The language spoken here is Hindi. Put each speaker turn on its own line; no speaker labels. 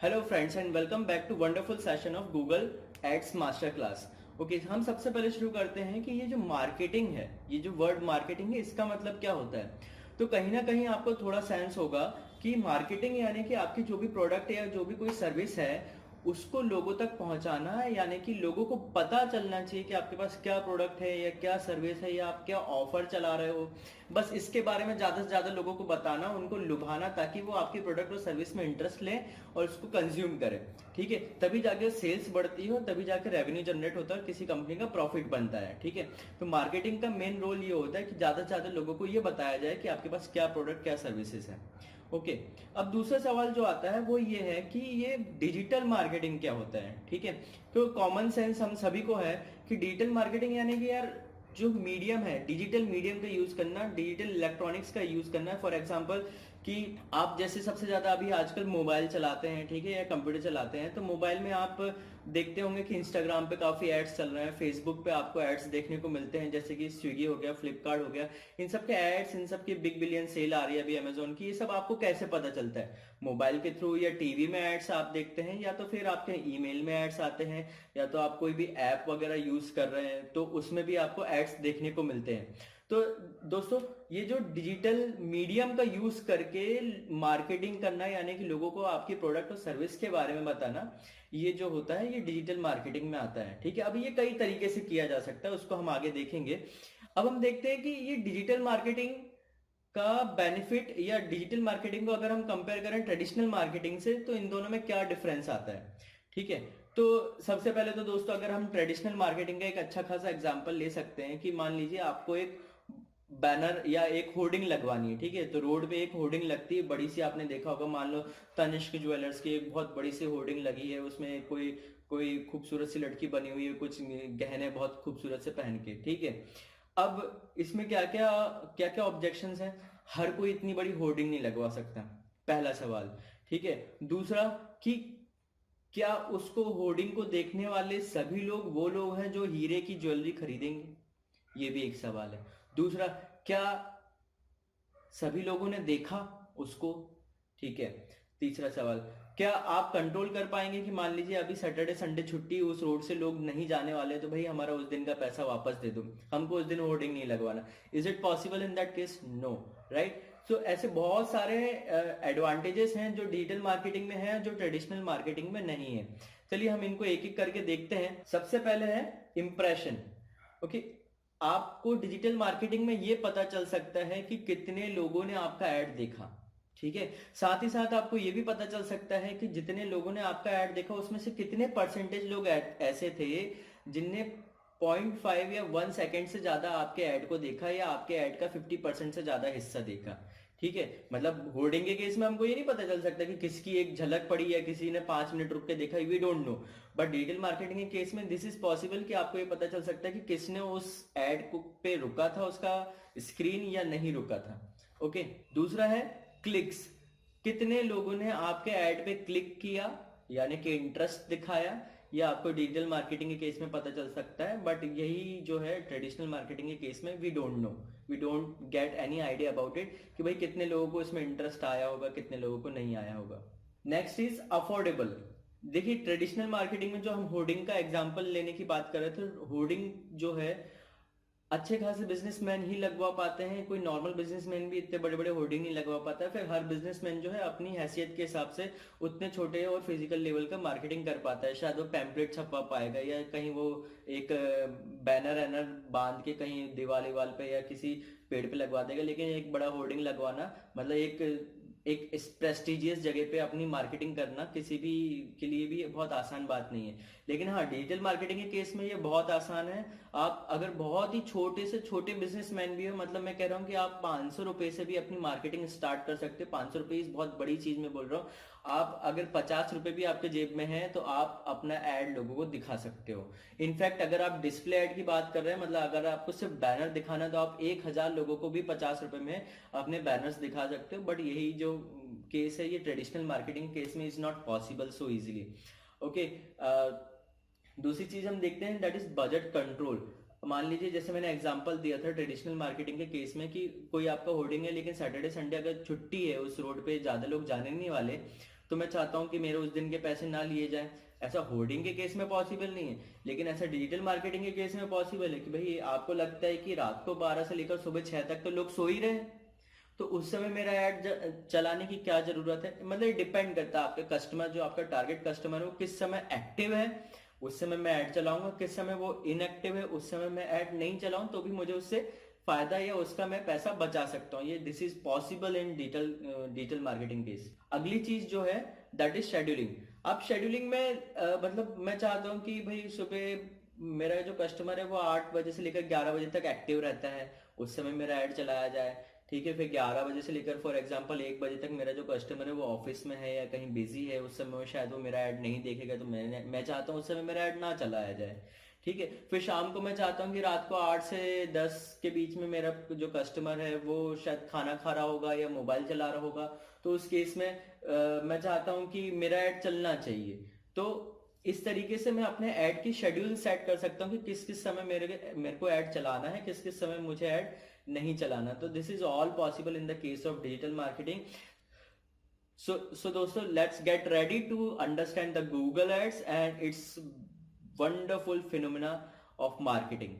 Hello friends and welcome back to wonderful session of Google ads master class. Okay, हम सबसे पहले शुरू करते हैं कि ये जो मार्केटिंग है, ये जो वर्ड मार्केटिंग है, इसका मतलब क्या होता है। तो कहीं ना कहीं आपको थोड़ा सेंस होगा कि मार्केटिंग यानी कि आपकी जो भी प्रोडक्ट या जो भी कोई सर्विस है उसको लोगों तक पहुंचाना है, यानी कि लोगों को पता चलना चाहिए कि आपके पास क्या प्रोडक्ट है या क्या सर्विस है या आप क्या ऑफर चला रहे हो। बस इसके बारे में ज्यादा से ज्यादा लोगों को बताना, उनको लुभाना, ताकि वो आपकी प्रोडक्ट और सर्विस में इंटरेस्ट लें और उसको कंज्यूम करें। ठीक है, तभी जाके सेल्स बढ़ती है और तभी जाके रेवेन्यू जनरेट होता है और किसी कंपनी का प्रॉफिट बनता है। ठीक है, तो मार्केटिंग का मेन रोल ये होता है कि ज्यादा से ज्यादा लोगों को ये बताया जाए कि आपके पास क्या प्रोडक्ट क्या सर्विसेज है। ओके, अब दूसरा सवाल जो आता है वो ये है कि ये डिजिटल मार्केटिंग क्या होता है। ठीक है, तो कॉमन सेंस हम सभी को है कि डिजिटल मार्केटिंग यानी कि यार जो मीडियम है, डिजिटल मीडियम का यूज करना, डिजिटल इलेक्ट्रॉनिक्स का यूज करना। फॉर एग्जांपल कि आप जैसे सबसे ज्यादा अभी आजकल मोबाइल चलाते हैं, ठीक है, या कंप्यूटर चलाते हैं, तो मोबाइल में आप देखते होंगे कि इंस्टाग्राम पे काफी एड्स चल रहे हैं, फेसबुक पे आपको एड्स देखने को मिलते हैं, जैसे कि स्विगी हो गया, फ्लिपकार्ट हो गया, इन सब के एड्स, इन सब की बिग बिलियन सेल आ रही है अभी अमेजोन की। ये सब आपको कैसे पता चलता है? मोबाइल के थ्रू, या टीवी में एड्स आप देखते हैं, या तो फिर आपके ईमेल में एड्स आते हैं, या तो आप कोई भी ऐप वगैरह यूज कर रहे हैं तो उसमें भी आपको एड्स देखने को मिलते हैं। तो दोस्तों, ये जो डिजिटल मीडियम का यूज करके मार्केटिंग करना, यानी कि लोगों को आपकी प्रोडक्ट और सर्विस के बारे में बताना, ये जो होता है ये डिजिटल मार्केटिंग में आता है। ठीक है, अब ये कई तरीके से किया जा सकता है, उसको हम आगे देखेंगे। अब हम देखते हैं कि ये डिजिटल मार्केटिंग का बेनिफिट या डिजिटल मार्केटिंग को अगर हम कंपेयर करें ट्रेडिशनल मार्केटिंग से, तो इन दोनों में क्या डिफरेंस आता है। ठीक है, तो सबसे पहले तो दोस्तों, अगर हम ट्रेडिशनल मार्केटिंग का एक अच्छा खासा एग्जांपल ले सकते हैं कि मान लीजिए आपको एक बैनर या एक होर्डिंग लगवानी है। ठीक है, तो रोड पे एक होर्डिंग लगती है बड़ी सी, आपने देखा होगा, मान लो तनिष्क ज्वेलर्स की एक बहुत बड़ी सी होर्डिंग लगी है, उसमें कोई कोई खूबसूरत सी लड़की बनी हुई है, कुछ गहने बहुत खूबसूरत से पहन के। ठीक है, अब इसमें क्या क्या क्या क्या ऑब्जेक्शंस हैं? हर कोई इतनी बड़ी होर्डिंग नहीं लगवा सकता, पहला सवाल। ठीक है, दूसरा कि क्या उसको होर्डिंग को देखने वाले सभी लोग वो लोग हैं जो हीरे की ज्वेलरी खरीदेंगे? ये भी एक सवाल है। दूसरा, क्या सभी लोगों ने देखा उसको? ठीक है, तीसरा सवाल, क्या आप कंट्रोल कर पाएंगे कि मान लीजिए अभी सैटरडे संडे छुट्टी, उस रोड से लोग नहीं जाने वाले, तो भाई हमारा उस दिन का पैसा वापस दे दो, हमको उस दिन होर्डिंग नहीं लगवाना। Is it possible in that case? No, right. So ऐसे बहुत सारे एडवांटेजेस हैं जो डिजिटल मार्केटिंग में है, जो ट्रेडिशनल मार्केटिंग में नहीं है। चलिए हम इनको एक एक करके देखते हैं। सबसे पहले है इंप्रेशन। ओके, आपको डिजिटल मार्केटिंग में ये पता चल सकता है कि कितने लोगों ने आपका ऐड देखा। ठीक है, साथ ही साथ आपको ये भी पता चल सकता है कि जितने लोगों ने आपका ऐड देखा उसमें से कितने परसेंटेज लोग ऐसे थे जिनने 0.5 या 1 सेकेंड से ज्यादा आपके ऐड को देखा, या आपके ऐड का 50% से ज्यादा हिस्सा देखा। ठीक है, मतलब होर्डिंग के केस में हमको ये नहीं पता चल सकता कि किसकी एक झलक पड़ी या किसी ने 5 मिनट रुक के देखा, we don't know. But digital marketing के केस में दिस इज पॉसिबल कि आपको ये पता चल सकता है कि किसने उस एड को पे रुका था, उसका स्क्रीन, या नहीं रुका था। ओके, दूसरा है क्लिक्स। कितने लोगों ने आपके ऐड पे क्लिक किया, यानी कि इंटरेस्ट दिखाया, या आपको डिजिटल मार्केटिंग के केस में पता चल सकता है। बट यही जो है ट्रेडिशनल मार्केटिंग के केस में we don't know, we don't get any idea about it कि भाई कितने लोगों को इसमें इंटरेस्ट आया होगा, कितने लोगों को नहीं आया होगा। Next is affordable. देखिए, ट्रेडिशनल मार्केटिंग में जो हम होर्डिंग का एग्जांपल लेने की बात कर रहे थे, होर्डिंग जो है अच्छे खासे बिजनेसमैन ही लगवा पाते हैं, कोई नॉर्मल बिजनेसमैन भी इतने बड़े बड़े होर्डिंग नहीं लगवा पाता है। फिर हर बिजनेसमैन जो है अपनी हैसियत के हिसाब से उतने छोटे और फिजिकल लेवल का मार्केटिंग कर पाता है। शायद वो पैम्पलेट छपवा पाएगा, या कहीं वो एक बैनर वैनर बांध के कहीं दीवार दीवार पे या किसी पेड़ पे लगवा देगा, लेकिन एक बड़ा होर्डिंग लगवाना, मतलब एक इस प्रेस्टिजियस जगह पे अपनी मार्केटिंग करना किसी भी के लिए भी बहुत आसान बात नहीं है। लेकिन हाँ, डिजिटल मार्केटिंग के केस में ये बहुत आसान है। आप अगर बहुत ही छोटे से छोटे बिजनेसमैन भी हो, मतलब मैं कह रहा हूँ कि आप 500 रुपए से भी अपनी मार्केटिंग स्टार्ट कर सकते हो। 500 रुपए इस बहुत बड़ी चीज में बोल रहा हूँ। आप अगर 50 रुपए भी आपके जेब में है तो आप अपना एड लोगों को दिखा सकते हो। इनफैक्ट अगर आप डिस्प्ले एड की बात कर रहे हैं, मतलब अगर आपको सिर्फ बैनर दिखाना है, तो आप 1,000 लोगों को भी 50 रुपए में अपने बैनर्स दिखा सकते हो। बट यही जो केस है, ये ट्रेडिशनल मार्केटिंग केस में is not possible so easily. Okay, दूसरी चीज हम देखते हैं, दैट इज बजट कंट्रोल। मान लीजिए जैसे मैंने एग्जांपल दिया था ट्रेडिशनल मार्केटिंग के केस में कि कोई आपका होर्डिंग है, लेकिन सैटरडे संडे अगर छुट्टी है, उस रोड पे ज्यादा लोग जाने नहीं वाले, तो मैं चाहता हूं कि मेरे उस दिन के पैसे ना लिए जाए। ऐसा होर्डिंग के केस में पॉसिबल नहीं है, लेकिन ऐसा डिजिटल मार्केटिंग के केस में पॉसिबल है कि भाई आपको लगता है कि रात को 12 से लेकर सुबह 6 तक तो लोग सो ही रहे हैं, तो उस समय मेरा ऐड चलाने की क्या जरूरत है। मतलब डिपेंड करता है आपके कस्टमर, जो आपका टारगेट कस्टमर है वो किस समय एक्टिव है, उस समय मैं ऐड चलाऊंगा, किस समय वो इनएक्टिव है उस समय मैं ऐड नहीं चलाऊं, तो भी मुझे उससे फायदा या उसका मैं पैसा बचा सकता हूँ। ये this is possible in digital marketing case. अगली चीज जो है दैट इज शेड्यूलिंग। अब शेड्यूलिंग में मतलब मैं चाहता हूँ कि भाई सुबह मेरा जो कस्टमर है वो 8 बजे से लेकर 11 बजे तक एक्टिव रहता है, उस समय मेरा ऐड चलाया जाए। ठीक है, फिर 11 बजे से लेकर फॉर एग्जांपल 1 बजे तक मेरा जो कस्टमर है वो ऑफिस में है या कहीं बिजी है, उस समय शायद वो मेरा ऐड नहीं देखेगा, तो मैं चाहता हूँ उस समय मेरा ऐड ना चलाया जाए। ठीक है, फिर शाम को मैं चाहता हूँ कि रात को 8 से 10 के बीच में मेरा जो कस्टमर है वो शायद खाना खा रहा होगा या मोबाइल चला रहा होगा, तो उस केस में मैं चाहता हूँ कि मेरा ऐड चलना चाहिए। तो इस तरीके से मैं अपने ऐड की शेड्यूल सेट कर सकता हूँ कि किस किस समय मेरे को ऐड चलाना है, किस किस समय मुझे ऐड नहीं चलाना। तो this is all possible in the case of digital marketing. So दोस्तों, let's get ready to understand the Google ads and its wonderful phenomena of marketing.